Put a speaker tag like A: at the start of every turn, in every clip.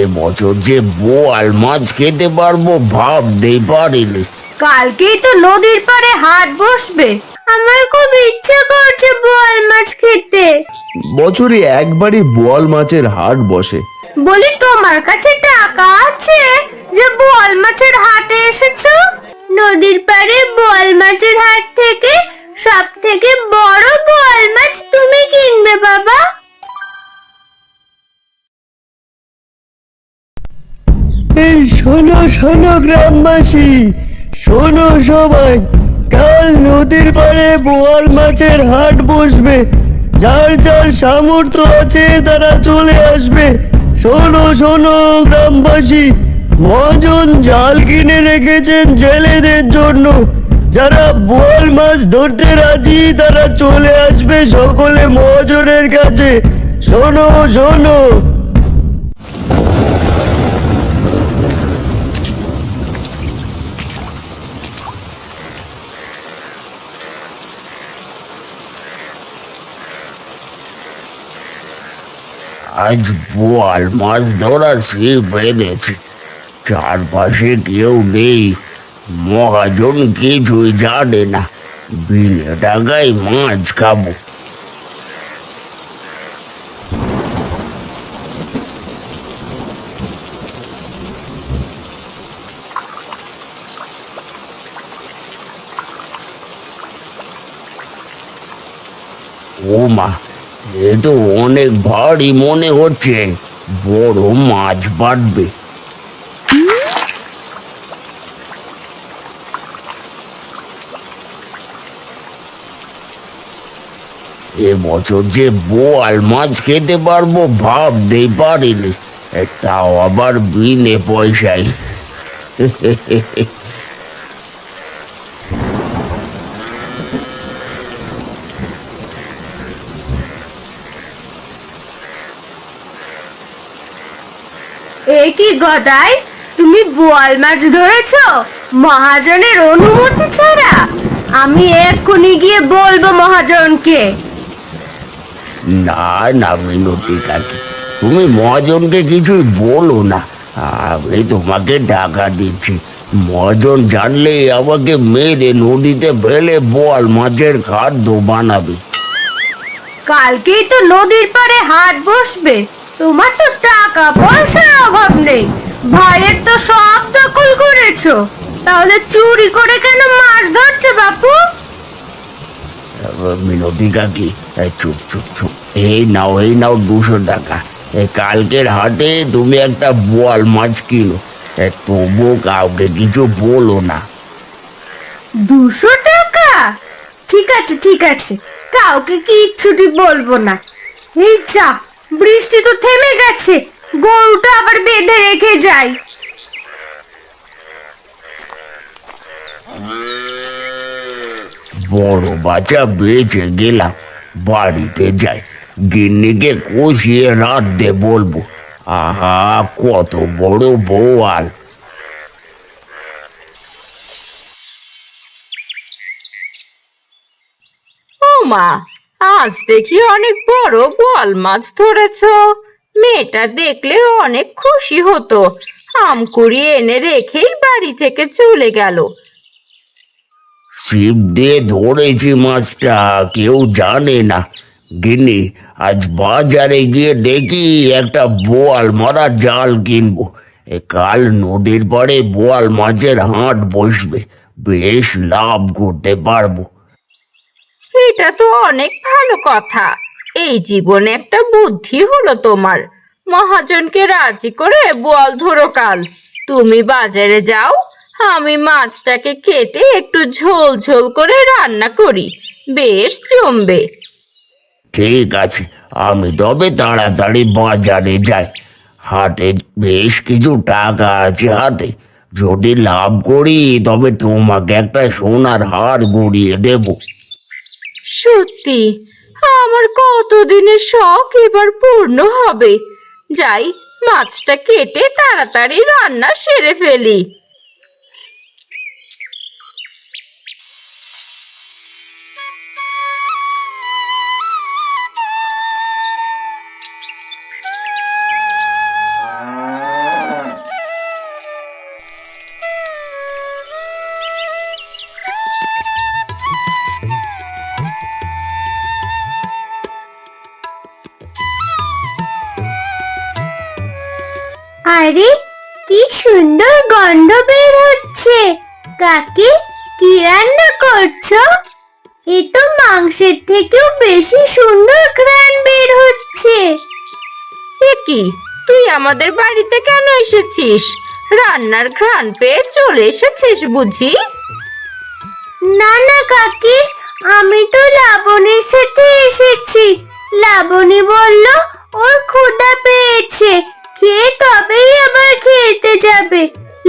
A: এবছর যে বোয়াল মাছ খেতে পারবো ভাবতেই পারিনি।
B: কালকেই তো নদীর পাড়ে হাট বসবে, আমার খুব ইচ্ছে করছে বোয়াল মাছ খেতে।
C: বছরে একবারই বোয়াল মাছের হাট বসে।
B: বলি তোমার কাছে টাকা আছে যে বোয়াল মাছের হাটে এসেছো? নদীর পাড়ে বোয়াল মাছের হাট থেকে সব থেকে বড় বোয়াল মাছ তুমি কিনবে বাবা।
C: এই শোনো শোনো গ্রামবাসী, শোনো সবাই, কাল নদীর পাড়ে বোয়াল মাছের হাট বসবে। যার যার সামর্থ্য আছে তারা চলে আসবে। শোনো শোনো গ্রামবাসী, মহাজন জাল কিনে রেখেছেন জেলেদের জন্য। যারা বোয়াল মাছ ধরতে রাজি তারা চলে আসবে সকলে মহাজনের কাছে। শোনো শোনো।
A: আজ বোয়াল মাছ ধরা ছিপ বেঁধেছি, চারপাশে কেউ নেই, মহাজন কিছুই জানে না, বিনা টাকায় মাছ খাবো। ও মা, এ তো অনেক ভারী মনে হচ্ছে, বড় মাছ বাড়বে। এবছর যে বোয়াল মাছ খেতে পারবো ভাবতেই পারিনি, তাও আবার বিনে পয়সায়।
B: এ কি গদাই, তুমি বোয়াল মাছ ধরেছো মহাজনের অনুমতি ছাড়া? আমি এক্ষুনি গিয়ে বলবো মহাজনকে।
A: না না মিনতি কাকি, তুমি মহাজনকে কিছুই বলো না, আমি তোমাকে টাকা দিচ্ছি। মহাজন জানলে আমাকে মেরে নদীতে ফেলে বোয়াল মাছের খাদ্য বানাবে।
B: কালকেই তো নদীর পাড়ে হাট বসবে, তোমার তো টাকা পয়সার অভাব নেই, ভাইয়ের তো সব দখল করেছো, তাহলে চুরি করে কেন মাছ ধরছো বাপু?
A: মিনতি কাকি, চুপ চুপ চুপ, এই নাও 200 টাকা। কালকের হাটে তুমি একটা বোয়াল মাছ কিনো, তবুও কাউকে কিছু বলো না।
B: 200 টাকা? ঠিক আছে ঠিক আছে, কাউকে কিচ্ছুটি বলবো না। এই যা, বৃষ্টি তো থেমে গেছে, গরুটা আবার বেঁধে রেখে যাই।
A: বড় বাচ্চা বেঁচে গেলাম, বাড়িতে যাই, গিন্নিকে কষিয়ে রাঁধতে বলবো। আহা, কত বড় বোয়াল!
D: ও মা, আজ দেখি অনেক বড় বোয়াল মাছ ধরেছো। মেয়েটা দেখলে অনেক খুশি হতো, আম কুড়িয়ে এনে রেখেই বাড়ি থেকে চলে গেল।
A: ছিপ দিয়ে ধরেছি মাছটা, কেউ জানে না। গিন্নি, আজ বাজারে গিয়ে দেখি একটা বোয়াল মারা জাল কিনবো। কাল নদীর পাড়ে বোয়াল মাছের হাট বসবে, বেশ লাভ করতে পারবো।
D: এটা তো অনেক ভালো কথা, এই জীবনে একটা বুদ্ধি হলো তোমার। মহাজনকে রাজি করে বোয়াল ধরো কাল। তুমি বাজারে যাও, আমি মাছটাকে কেটে একটু ঝোল ঝোল করে রান্না করি, বেশ জমবে।
A: ঠিক আছে, আমি তবে তাড়াতাড়ি বাজারে যাই। হাতে বেশ কিছু টাকা আছে হাতে, যদি লাভ করি তবে তোমাকে একটা সোনার হার গড়িয়ে দেব।
D: সত্যি, আমার কতদিনের শখ এবার পূর্ণ হবে। যাই, মাছটা কেটে তাড়াতাড়ি রান্না সেরে ফেলি।
B: আরে কি সুন্দর গন্ধ বের হচ্ছে। কাকি, কি রান্না করছো? এ তো মাংসের থেকেও বেশি সুন্দর ঘ্রাণ বের হচ্ছে।
D: এ কি, তুই আমাদের বাড়িতে কেন এসেছিস? রান্নার ঘ্রাণ পেয়ে চলে এসেছিস বুঝি?
B: না না কাকি, আমি তো লাবণীর সাথে এসেছি। লাবণী বলল ওর ক্ষুধা পেয়েছে, খেয়ে তবেই আবার খেলতে যাবে।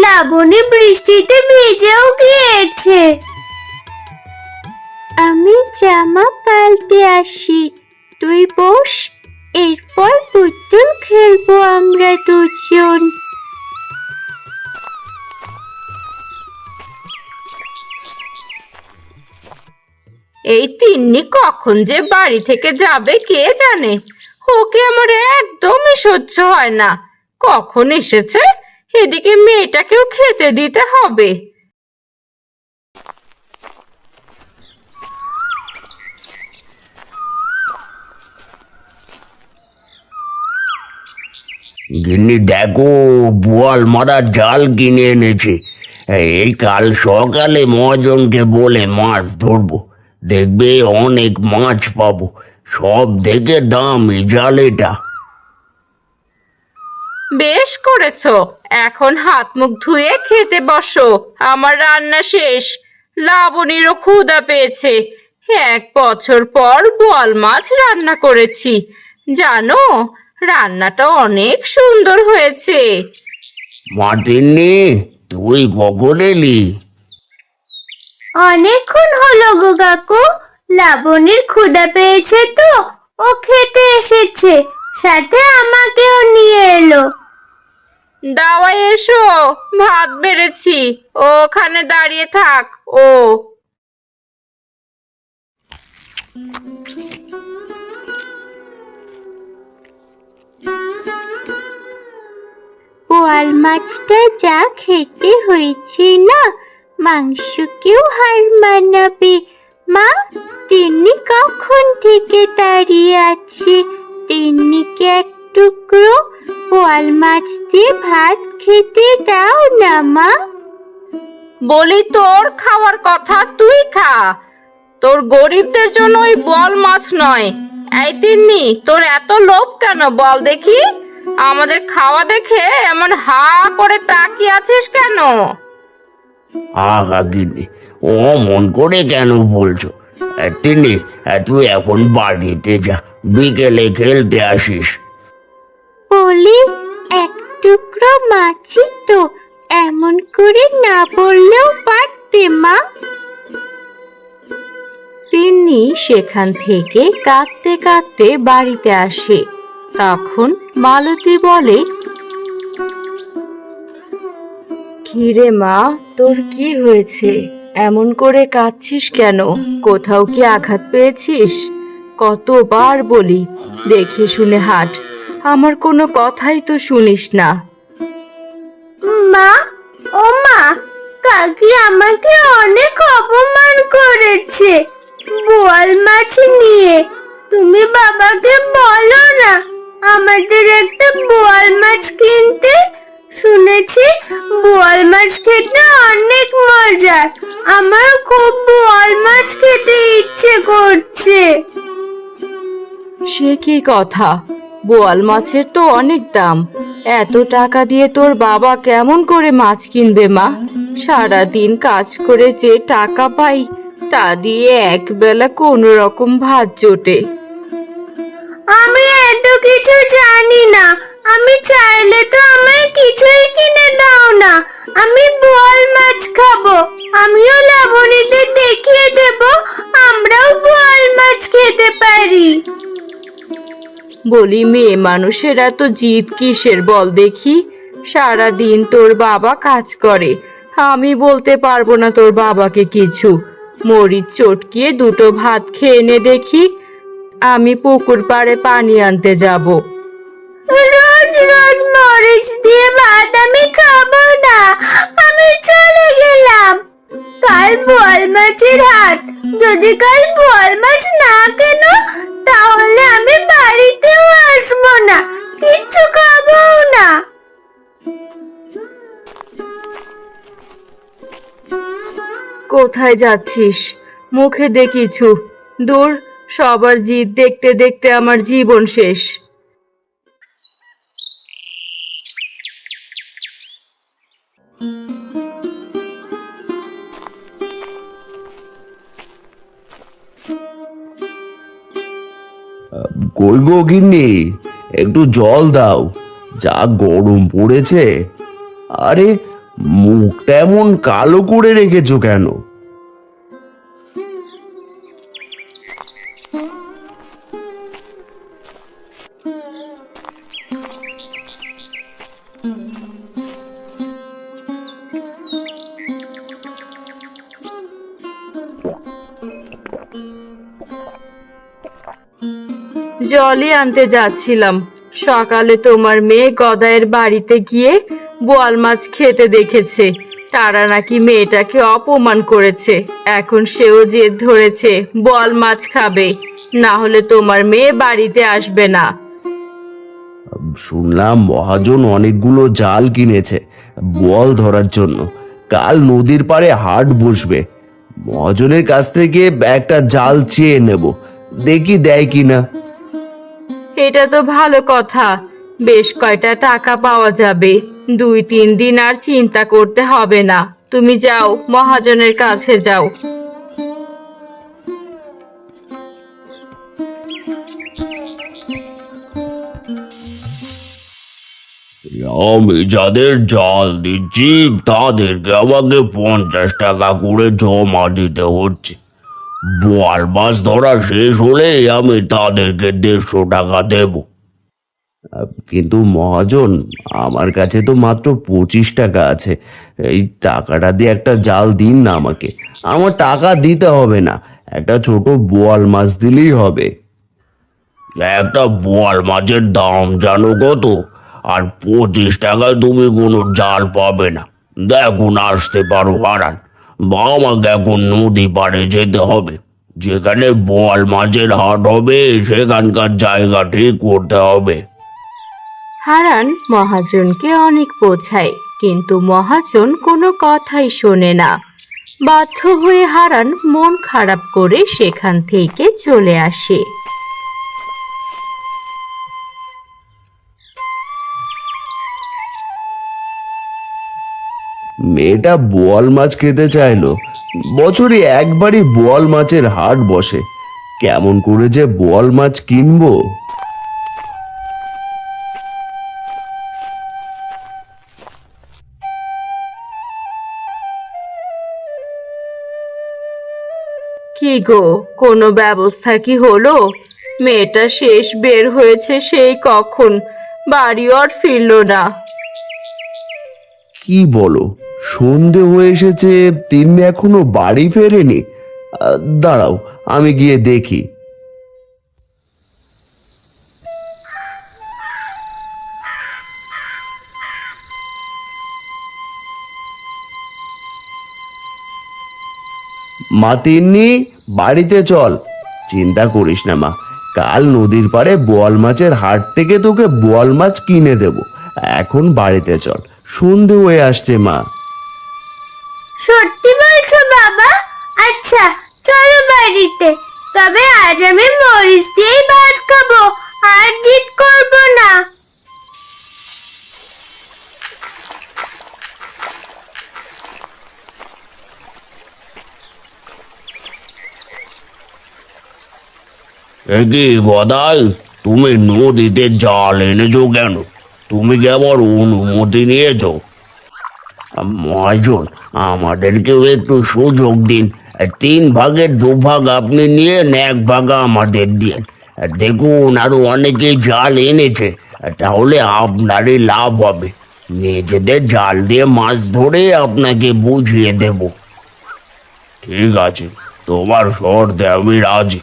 B: লাবণী বৃষ্টিতে ভিজেও গিয়েছে।
E: আমি জামা পাল্টে আসি, তুই বস, এরপর পুতুল খেলবো আমরা দুজন।
D: এই তিন্নি কখন যে বাড়ি থেকে যাবে কে জানে। ওকে আমার একদমই সহ্য হয় না। কখন এসেছে, এদিকে মেয়েটাকেও খেতে দিতে হবে।
A: গিন্নি দেখো, বোয়াল মারার জাল কিনে এনেছে। এই কাল সকালে মহাজনকে বলে মাছ ধরবো, দেখবে অনেক মাছ পাবো। সব থেকে দামি জাল এটা।
D: বেশ করেছো, এখন হাত মুখ ধুয়ে খেতে বসো। আমার রান্না শেষ। লাবণীরও ক্ষুধা পেয়েছে। 1 বছর পর বোয়াল মাছ রান্না করেছি। জানো, রান্নাটা অনেক সুন্দর হয়েছে।
A: মাতিনি, তুই কখন এলি?
B: অনেকক্ষণ হলো গো কাকু। লাবণীর ক্ষুধা পেয়েছে তো ও খেতে এসেছে, সাথে আমাকেও নিয়ে এলো।
D: দাওয়াই এসো, ভাত বেড়েছি। ওখানে দাঁড়িয়ে থাক।
E: বোয়াল মাছটা যা খেতে হয়েছে না, মাংসকেও হার মানাবে। মা, তিন্নি কখন থেকে দাঁড়িয়ে আছে, তিন্নিকে এক টুকরো বোয়াল মাছ দিয়ে ভাত খেতে দাও না মা।
D: বলি, তোর খাওয়ার কথা তুই খা। তোর গরিবদের জন্য ওই বল মাছ নয়। এই তিন্নি, তোর এত লোভ কেন বল দেখি? আমাদের খাওয়া দেখে এমন হা করে তাকিয়ে আছিস কেন?
A: আহা গিন্নি, ও মন করে কেন বলছো? তিনি, তুই এখন বাড়িতে যা, বিকেলে খেলতে আসিস।
E: বলি, এক টুকরো মাছই তো, এমন করে না বললেও পারতে মা।
D: তিন্নি সেখান থেকে কাঁদতে কাঁদতে বাড়িতে আসে। তখন মালতী বলে, কিরে মা, তোর কি হয়েছে? এমন করে কাঁদছিস কেন? কোথাও কি আঘাত পেয়েছিস? কতবার বলি দেখে শুনে হাঁট, আমার কোনো কথাই তো শুনিস না।
B: মা, ও মা, কাকি আমাকে অনেক অপমান করেছে বোয়াল মাছ নিয়ে। তুমি বাবাকে বলো না আমাদের একটা বোয়াল মাছ কিনতে। শুনেছি বোয়াল মাছ খেতে অনেক মজা। আমার খুব বোয়াল মাছ খেতে ইচ্ছে করছে।
D: সে কি কথা? বোয়াল মাছের তো অনেক দাম। এত টাকা দিয়ে তোর বাবা কেমন করে মাছ কিনবে মা? সারাদিন কাজ করে যে টাকা পাই তা দিয়ে একবেলা কোনো রকম ভাত জোটে।
B: আমি এত কিছু জানি না। আমি চাইলে তো আমায় কিছুই কিনে দাও না। আমি বোয়াল মাছ খাবো। আমিও লাবণীদের দেখিয়ে দেব আমরাও বোয়াল মাছ খেতে পারি।
D: বলি, মেয়ে মানুষেরা তো জিদ কিসের বল দেখি? সারাদিন তোর বাবা কাজ করে, আমি বলতে পারবো না তোর বাবাকে কিছু। মরিচ চটকিয়ে 2টো ভাত খেয়ে এনে দেখি। আমি পুকুর পাড়ে পানি আনতে যাব।
B: রোজ রোজ মরিচ দিয়ে ভাত আমি খাবো না। আমি চলে গেলাম। কাল বোয়াল মাছের হাট। যদি কাল বোয়াল মাছ না কেন তাহলে আমি বাড়িতেও আসবো না, কিচ্ছু খাবো না।
D: কোথায় যাচ্ছিস? মুখে দে কিছু। দূর, সবার জিদ দেখতে দেখতে আমার জীবন শেষ।
C: কই গো গিন্নি, একটু জল দাও, যা গরম পড়েছে। আরে, মুখটা এমন কালো করে রেখেছো কেন?
D: জলই আনতে যাচ্ছিলাম। সকালে তোমার মেয়ে গদায়ের বাড়িতে গিয়ে বোয়াল মাছ খেতে দেখেছে। তারা নাকি মেয়েটাকে অপমান করেছে। এখন সেও জেদ ধরেছে বোয়াল মাছ খাবে, না হলে তোমার মেয়ে বাড়িতে আসবে না।
C: শুনলাম মহাজন অনেকগুলো জাল কিনেছে বোয়াল ধরার জন্য। কাল নদীর পাড়ে হাট বসবে। মহাজনের কাছ থেকে একটা জাল চেয়ে নেব, দেখি দেয় কিনা।
D: এটা তো ভালো কথা। বেশ কয়টা টাকা পাওয়া যাবে। 2-3 দিন আর চিন্তা করতে হবে না। তুমি যাও, মহাজনের কাছে যাও।
A: আমি যাদের জাল দিচ্ছি তাদেরকে আমাকে 50 টাকা করে জমা দিতে হচ্ছে। বোয়াল মাছ ধরা শেষ হলে আমি তাদেরকে 150 টাকা দেব।
C: কিন্তু মহাজন, আমার কাছে তো মাত্র 25 টাকা আছে। এই টাকাটা দিয়ে একটা জাল দিন না আমাকে। আমার টাকা দিতে হবে না, একটা ছোট বোয়াল মাছ দিলেই হবে।
A: একটা বোয়াল মাছের দাম জানো কত? আর 25 টাকায় তুমি কোনো জাল পাবে না। দেখুন, আসতে পারো হারান, বা আমাকে এখন নদী পাড়ে যেতে হবে। যেখানে বোয়াল মাছের হাট হবে সেখানকার জায়গা ঠিক করতে হবে।
D: হারান মহাজনকে অনেক বোঝায়, কিন্তু মহাজন কোনো কথাই শোনে না। বাধ্য হয়ে হারান মন খারাপ করে সেখান থেকে চলে আসে।
C: মেয়েটা বোয়াল মাছ খেতে চাইলো। বছরে একবারই বোয়াল মাছের হাট বসে। কেমন করে যে বোয়াল মাছ কিনবো?
D: কি গো, কোনো ব্যবস্থা কি হলো? মেয়েটা শেষ বের হয়েছে সেই কখন, বাড়িও আর ফিরলো না।
C: কি বলো, সন্ধে হয়ে এসেছে, তিনি এখনো বাড়ি ফেরেনি? দাঁড়াও, আমি গিয়ে দেখি। মা তিন্নি, বাড়িতে চল। চিন্তা করিস না মা, কাল নদীর পাড়ে বোয়াল মাছের হাট থেকে তোকে বোয়াল মাছ কিনে দেব। এখন বাড়িতে চল, সন্ধে হয়ে আসছে মা।
B: সত্যি বলছো বাবা? আচ্ছা, চলো বাড়িতে। তবে আজ আমি মরিচ দিয়েই ভাত খাবো, আর জিদ করবো না।
A: কি গদাই, তুমি নদীতে জাল এনেছো কেন? তুমি কি আবার অনুমতি নিয়েছো? মহাজন, আমাদেরকেও একটু সুযোগ দিন। 3 ভাগের 2 ভাগ আপনি নিয়ে 1 ভাগ আমাদের দিন। দেখুন, আরো অনেকেই জাল এনেছে, তাহলে আপনারই লাভ হবে। নিজেদের জাল দিয়ে মাছ ধরে আপনাকে বুঝিয়ে দেব। ঠিক আছে, তোমার শর্তে আমি রাজি।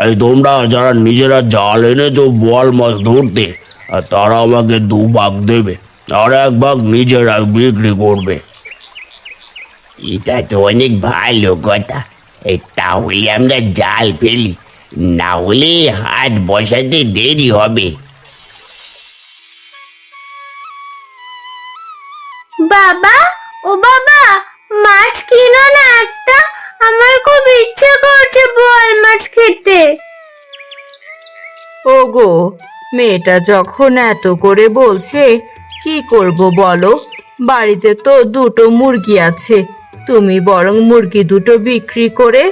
A: এই তোমরা যারা নিজেরা জাল এনেছো বোয়াল মাছ ধরতে, আর তারা আমাকে 2 ভাগ দেবে, আর 1 ভাগ নিজেরা বিক্রি করবে। এটা তো অনেক ভালো কথা। তাহলে আমরা জাল ফেলি, না হলে হাট বসাতে দেরি হবে।
B: বাবা, ও বাবা, মাছ কিনো না একটা, আমার খুব ইচ্ছে করছে বোয়াল মাছ খেতে।
D: ওগো, মেয়েটা যখন এত করে বলছে, কি করব বলো? বাড়িতে তো দুটো মুরগি আছে। তুমি বরং মুরগি দুটো বিক্রি করে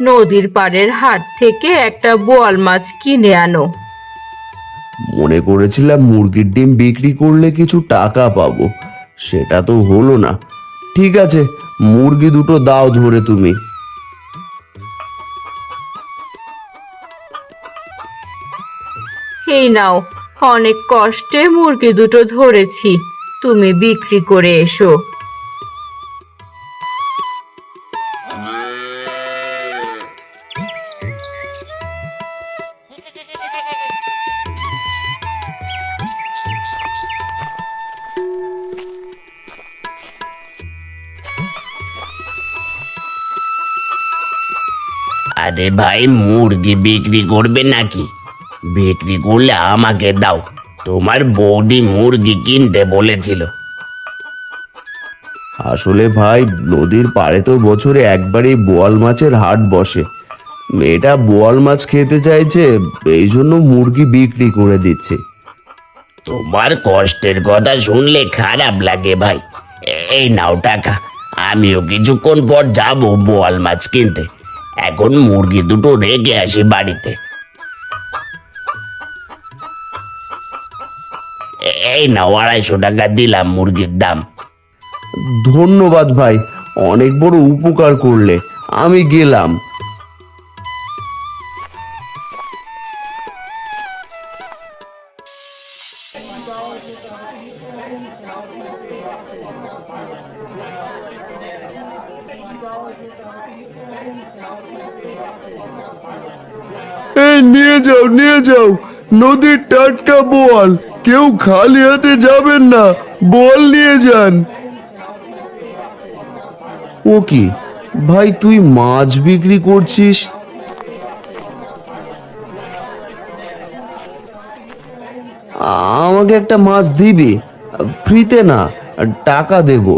D: নদীর পাড়ের হাট থেকে একটা বোয়াল মাছ কিনে আনো।
C: মনে করেছিলাম মুরগির ডিম বিক্রি করলে কিছু টাকা পাবো, সেটা তো হলো না। ঠিক আছে, মুরগি দুটো দাও ধরে তুমি।
D: এই নাও, অনেক কষ্টে মুরগি দুটো ধরেছি, তুমি বিক্রি করে এসো।
A: আরে ভাই, মুরগি বিক্রি করবে নাকি? বিক্রি করলে আমাকে দাও, তোমার বৌদি মুরগি কিনতে বলেছিল।
C: আসলে ভাই, নদীর পাড়ে তো বছরে একবারই বোয়াল মাছের হাট বসে। মেয়েটা বোয়াল মাছ খেতে চাইছে, এই জন্য মুরগি বিক্রি করে দিচ্ছে।
A: তোমার কষ্টের কথা শুনলে খারাপ লাগে ভাই। এই নাও টাকা, আমিও কিছুক্ষণ পর যাব বোয়াল মাছ কিনতে। এখন মুরগি দুটো রেখে আসি বাড়িতে। এই নাও 250 টাকা দিলাম মুরগির দাম।
C: ধন্যবাদ ভাই, অনেক বড় উপকার করলে। আমি গেলাম। এই নিয়ে যাও, নিয়ে যাও, নদীর টাটকা বোয়াল। কেউ খালি হাতে যাবেন না, বোয়াল নিয়ে যান। ও কি ভাই, তুই মাছ বিক্রি করছিস? আমাকে একটা মাছ দিবি? ফ্রিতে না, টাকা দেবো।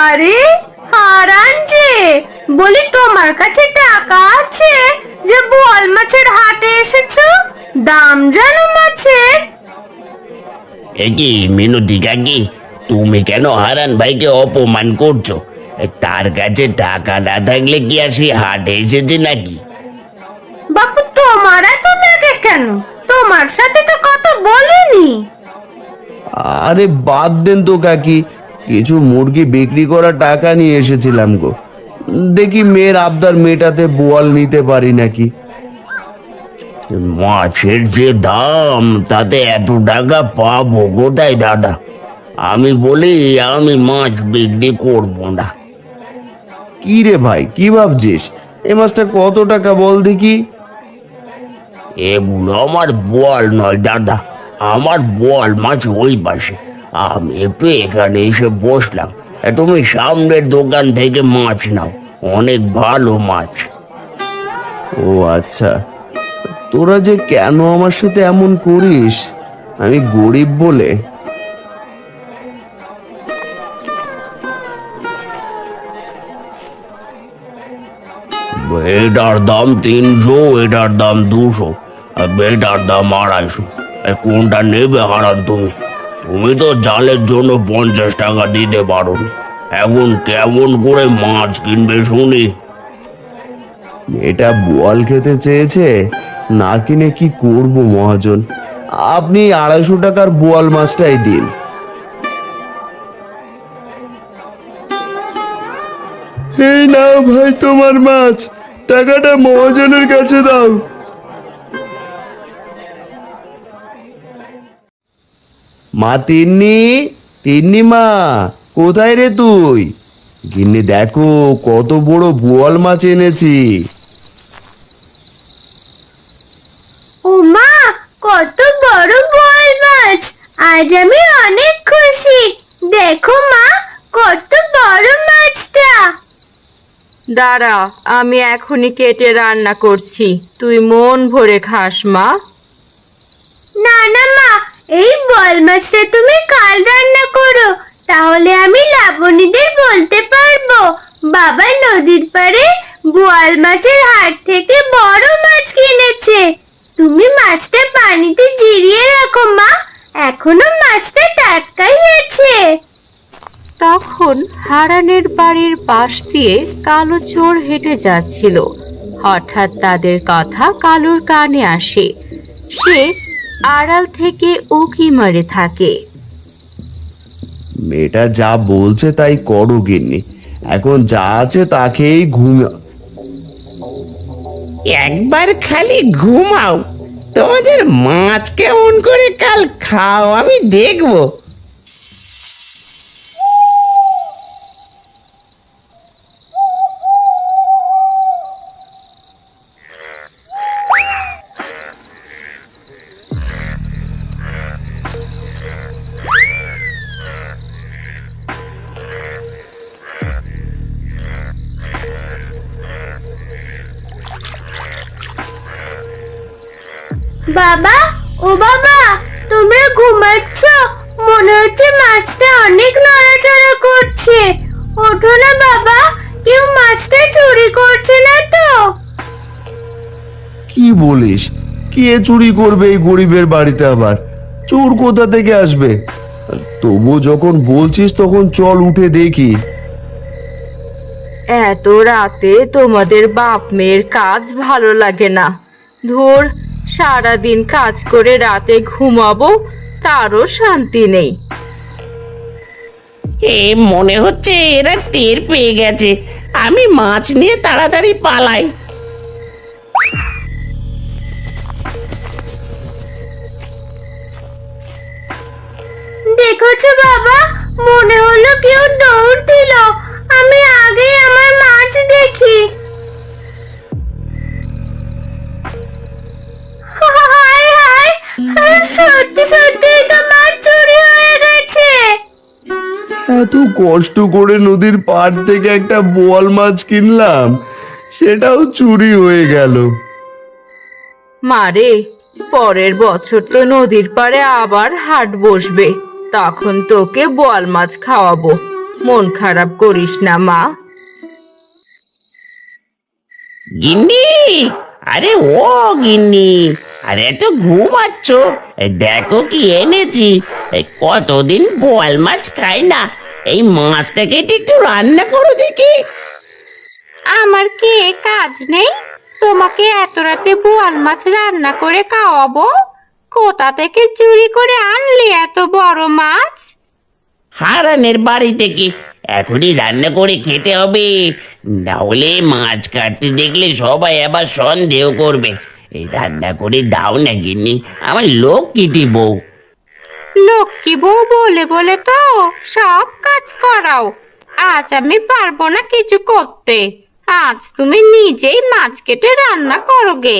B: আরে হারান যে, বলি তোমার কাছে টাকা আছে যে বোয়াল মাছের হাটে এসেছো? দাম জানো মাছের?
A: এ কি মিনতি কাকি, তুমি কেন হারান ভাইকে অপমান করছো? তার কাছে টাকা না থাকলে কি আর সে হাটে এসেছে নাকি?
B: বাপু, তোমার এত লাগে কেন? তোমার সাথে তো কথা বলিনি।
C: আরে বাদ দেন তো কাকি, কিছু মুরগি বিক্রি করা টাকা নিয়ে এসেছিলাম গো। দেখি মেয়ের আবদার মেটাতে বোয়াল নিতে পারি নাকি।
A: মাছের যে দাম, তাতে এত টাকা পাবো কোথায় দাদা? আমি বলি আমি মাছ বিক্রি করবো না।
C: কি রে ভাই, কি ভাবছিস? এই মাছটা কত টাকা বল দেখি।
A: এগুলো আমার বোয়াল নয় দাদা, আমার বোয়াল মাছ ওই পাশে। আমি একটু এখানে এসে বসলাম, তুমি সামনের দোকান থেকে মাছ নাও, অনেক ভালো মাছ।
C: ও আচ্ছা, তোরা যে কেন আমার সাথে এমন করিস? আমি গরিব বলে?
A: এটার দাম 300, এটার দাম 200, আর এটার দাম 250। কোনটা নেবে হারান তুমি? তুমি তো জালের জন্য 50 টাকা দিতে পারো। এখন কেমন করে মাছ কিনবে শুনি?
C: এটা বোয়াল খেতে চেয়েছে, না কিনে কি করব মহাজন? আপনি 250 টাকার বোয়াল মাছটাই দিন। এই নাও ভাই তোমার মাছ, টাকাটা মহাজনের কাছে দাও। মা তিন্নি, তিন্নি মা, কোথায় রে তুই? গিন্নি দেখো কত বড় বোয়াল মাছ এনেছি।
B: ও মা, কত বড় বোয়াল মাছ! আজ আমি অনেক খুশি। দেখো মা, কত বড় মাছটা।
D: দাঁড়া, আমি এখনই কেটে রান্না করছি, তুই মন ভরে খাস মা।
B: না না মা, এই বোয়াল মাছটা তুমি কাল রান্না করো, তাহলে আমি লাবণীদের বলতে পারবো বাবা নদীর পাড়ে বোয়াল মাছের হাট থেকে বড় মাছ কিনেছে। তুমি মাছটা পানিতে জিরিয়ে রাখো মা, এখনো মাছটা টাটকাই আছে।
D: তখন হারানের বাড়ির পাশ দিয়ে কালো চোর হেঁটে যাচ্ছিল। হঠাৎ তাদের কথা কালুর কানে আসে। সে আড়াল থেকে উঁকি মারে থাকে।
C: মেয়েটা যা বলছে তাই করো গিন্নি, এখন যা আছে তাকেই ঘুমা।
A: একবার খালি ঘুমাও, তোমাদের মাছ কেমন করে কাল খাও আমি দেখবো।
B: বাবা, ও বাবা, তোমরা ঘুমাচ্ছ? মনে হচ্ছে মাছটা অনেক নড়াচড়া করছে। ওঠো না বাবা, কেউ মাছটা চুরি করছে না তো?
C: কি বলিস? কে চুরি করবে এই গরিবের বাড়িতে? আবার চোর কোথা থেকে আসবে? তবু যখন বলছিস তখন চল উঠে দেখি।
D: এত রাতে তোমাদের বাপ মেয়ের কাজ ভালো লাগে না। ধুর, সারাদিন কাজ করে রাতে ঘুমাবো, তারও শান্তি নেই।
A: এ মনে হচ্ছে এরা টের পেয়ে গেছে, আমি মাছ নিয়ে তাড়াতাড়ি পালাই।
B: দেখেছো বাবা, মনে হলো কেউ দৌড় দিল। আমি আগে আমার মাছ দেখি। হায় হায়, সত্যি সত্যি তো মাছ চুরি হয়ে গেছে।
C: এত কষ্ট করে নদীর পাড় থেকে একটা বোয়াল মাছ কিনলাম, সেটাও চুরি হয়ে গেল।
D: মারে, পরের বছর তো নদীর পাড়ে আবার হাট বসবে, তখন তোকে বোয়াল মাছ খাওয়াবো। মন খারাপ করিস না মা।
A: গিন্নি, আরে ও গিন্নি, আরে এত ঘুমাচ্ছ? দেখো কি এনেছি। কতদিন বোয়াল মাছ খাই না, এই মাছটা কেটে একটু রান্না করো দেখি।
E: আমার কি এ কাজ নেই? তোমাকে এত রাতে বোয়াল মাছ রান্না করে খাওয়াবো? কোথা থেকে চুরি করে আনলি এত বড় মাছ?
A: হারানের বাড়ি থেকে। এখনই রান্না করে খেতে হবে, না হলে মাছ কাটতে দেখলে সবাই আবার সন্দেহ করবে। এই রান্না করে দাও না গিন্নি, আমার লক্ষ্মীটি বউ।
E: লক্ষ্মী বউ বলে বলে তো সব কাজ করাও। আজ আমি পারবো না কিছু করতে। আজ তুমি নিজেই মাছ কেটে রান্না করো গে।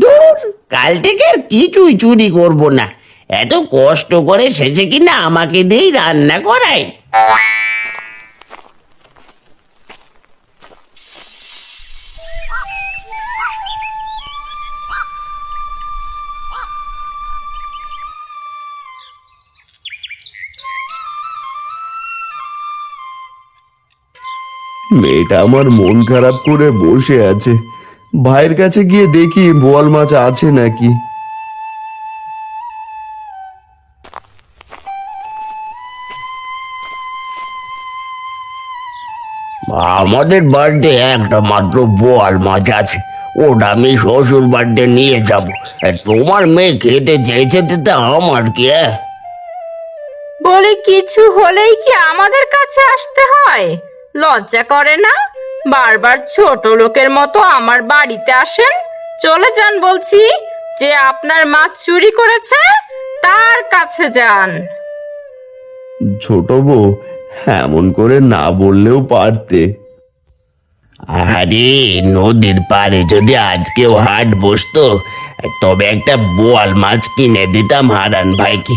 A: দূর, কাল থেকে আর কিছুই চুরি করব না। এত কষ্ট করে শেষে কিনা আমাকে দিয়েই রান্না করায়।
C: মেয়েটা আমার মন খারাপ করে বসে আছে, ভাইয়ের কাছে গিয়ে দেখি বোয়াল মাছ আছে নাকি।
A: আমাদের বাড়িতে একটা মাত্র বোয়াল মাছ আছে, ওটা আমি শ্বশুর বাড়িতে নিয়ে যাব। তোমার মেয়ে খেতে চেয়েছে তা আমার কি?
D: বলে কিছু হলেই কি আমাদের কাছে আসতে হয়? লজ্জা করে না? বারবার ছোট লোকের মতো আমার বাড়িতে আসেন। চলে যান বলছি। যে আপনার মাছ চুরি করেছে তার কাছে যান।
C: ছোট বউ, এমন করে না বললেও পারতে।
A: আরে নদীর পাড়ে যদি আজকেও হাট বসতো, তবে একটা বোয়াল মাছ কিনে দিতাম হারান ভাইকে।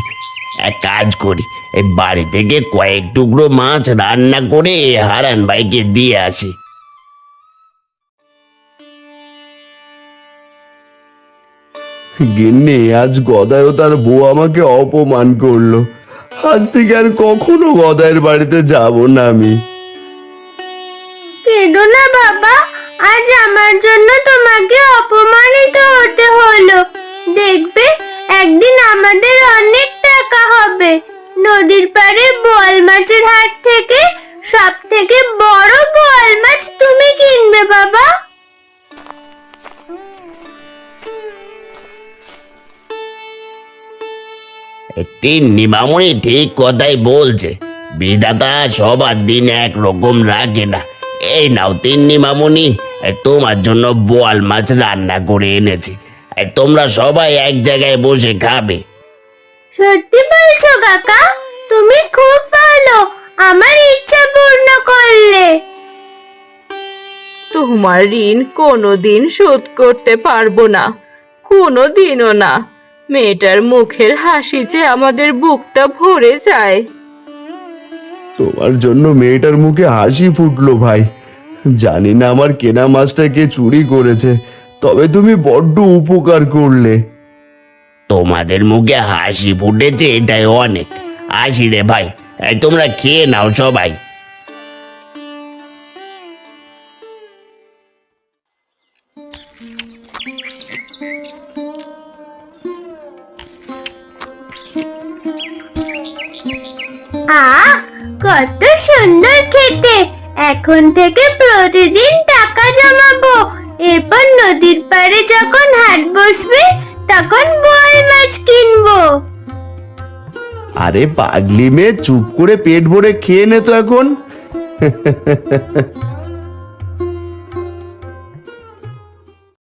A: এক কাজ করি, এই বাড়ি থেকে কয়েক টুকরো মাছ রান্না করে হারান ভাইকে দিয়ে আসি।
C: গিন্নি, আজ গদায় ও তার বউ আমাকে অপমান করলো। আজ থেকে আর কখনো গদায়ের বাড়িতে যাব না আমি।
B: কেঁদো না বাবা, আজ আমার জন্য তোমাকে অপমানিত হতে হলো। দেখবে একদিন আমাদের অনেক টাকা হবে। নদীর পাড়ে বোয়াল মাছের হাট থেকে সব থেকে বড় বোয়াল মাছ তুমি কিনবে বাবা।
A: তিন্নি মামুনি ঠিক কথাই বলছে, বিধাতা সবার দিন একরকম রাখে না। এই নাও তিন্নি মামুনি, তোমার জন্য বোয়াল মাছ রান্না করে এনেছি, তোমরা সবাই এক জায়গায় বসে খাবে।
B: সত্যি বলছো কাকা? তুমি খুব ভালো, আমার ইচ্ছা পূর্ণ করলে।
D: তোমার ঋণ কোনোদিন শোধ করতে পারবো না, কোনোদিনও না। মেয়েটার মুখের হাসি যে আমাদের বুকটা ভরে যায়।
C: তোমার জন্য মেয়েটার মুখে হাসি ফুটলো ভাই। জানি না আমার কেনা মাছটা কে চুরি করেছে, তবে তুমি বড্ড উপকার করলে।
A: তোমাদের মুখে হাসি ফুটেছে এটাই অনেক। আসি রে ভাই, তোমরা খেয়ে নাও সবাই।
B: আহ, কত সুন্দর খেতে। এখন থেকে প্রতিদিন টাকা জমাবো। এরপর নদীর পাড়ে যখন হাট বসবে তখন বোয়াল মাছ কিনবো।
C: আরে পাগলি মেয়ে, চুপ করে পেট ভরে খেয়ে নে তো এখন।